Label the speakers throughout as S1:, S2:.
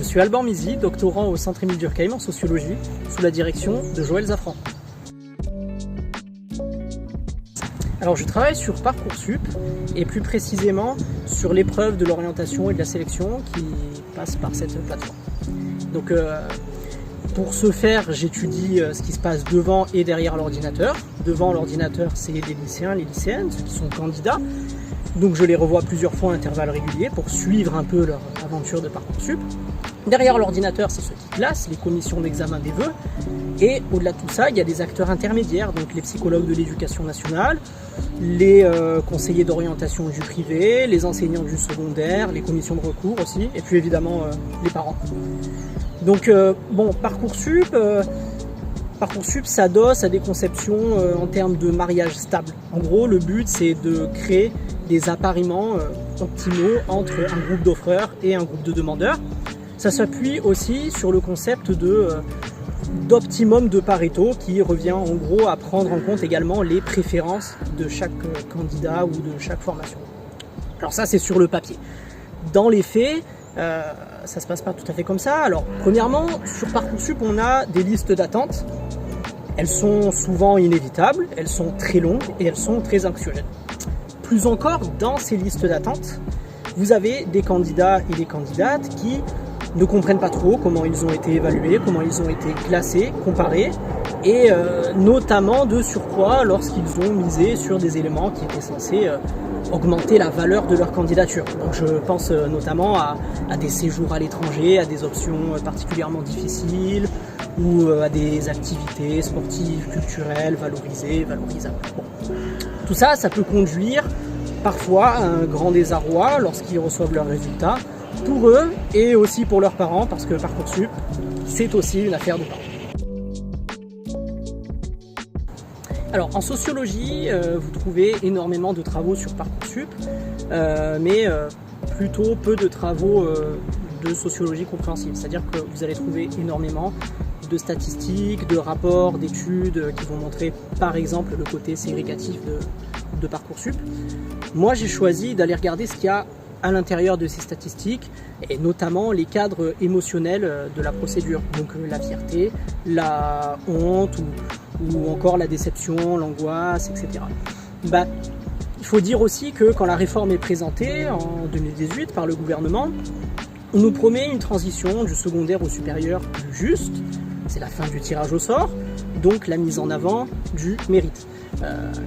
S1: Je suis Alban Mizy, doctorant au Centre Émile Durkheim en sociologie, sous la direction de Joël Zafran. Alors je travaille sur Parcoursup et plus précisément sur l'épreuve de l'orientation et de la sélection qui passe par cette plateforme. Donc pour ce faire, j'étudie ce qui se passe devant et derrière l'ordinateur. Devant l'ordinateur, c'est les lycéens, les lycéennes, ceux qui sont candidats. Donc je les revois plusieurs fois à intervalles réguliers pour suivre un peu leur aventure de Parcoursup. Derrière l'ordinateur, c'est ceux qui classent, les commissions d'examen des vœux. Et au-delà de tout ça, il y a des acteurs intermédiaires, donc les psychologues de l'éducation nationale, les conseillers d'orientation du privé, les enseignants du secondaire, les commissions de recours aussi, et puis évidemment les parents. Donc Parcoursup s'adosse à des conceptions en termes de mariage stable. En gros, le but, c'est de créer des appariements optimaux entre un groupe d'offreurs et un groupe de demandeurs. Ça s'appuie aussi sur le concept d'optimum de Pareto qui revient en gros à prendre en compte également les préférences de chaque candidat ou de chaque formation. Alors ça, c'est sur le papier. Dans les faits, ça se passe pas tout à fait comme ça. Alors premièrement, sur Parcoursup, on a des listes d'attente. Elles sont souvent inévitables, elles sont très longues et elles sont très anxiogènes. Plus encore, dans ces listes d'attente, vous avez des candidats et des candidates qui ne comprennent pas trop comment ils ont été évalués, comment ils ont été classés, comparés, et notamment de surcroît lorsqu'ils ont misé sur des éléments qui étaient censés augmenter la valeur de leur candidature. Donc je pense notamment à des séjours à l'étranger, à des options particulièrement difficiles, ou à des activités sportives, culturelles, valorisées, valorisables. Bon. Tout ça, ça peut conduire parfois à un grand désarroi lorsqu'ils reçoivent leurs résultats, pour eux et aussi pour leurs parents, parce que Parcoursup, c'est aussi une affaire de parents. Alors en sociologie, vous trouvez énormément de travaux sur Parcoursup, mais plutôt peu de travaux de sociologie compréhensive. C'est-à-dire que vous allez trouver énormément de statistiques, de rapports, d'études qui vont montrer par exemple le côté ségrégatif de Parcoursup. Moi j'ai choisi d'aller regarder ce qu'il y a à l'intérieur de ces statistiques et notamment les cadres émotionnels de la procédure, donc la fierté, la honte ou encore la déception, l'angoisse, etc. Il faut dire aussi que quand la réforme est présentée en 2018 par le gouvernement, on nous promet une transition du secondaire au supérieur plus juste, c'est la fin du tirage au sort, donc la mise en avant du mérite.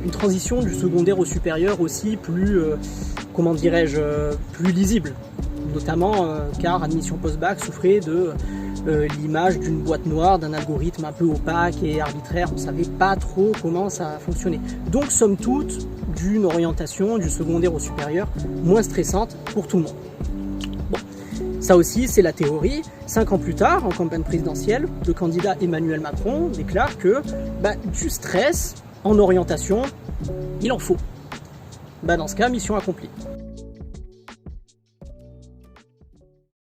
S1: Une transition du secondaire au supérieur aussi plus, plus lisible, notamment car Admission Post-Bac souffrait de l'image d'une boîte noire, d'un algorithme un peu opaque et arbitraire, on ne savait pas trop comment ça fonctionnait. Donc somme toute, d'une orientation du secondaire au supérieur moins stressante pour tout le monde. Bon. Ça aussi, c'est la théorie. 5 ans plus tard, en campagne présidentielle, le candidat Emmanuel Macron déclare que du stress en orientation, il en faut. Dans ce cas, mission accomplie.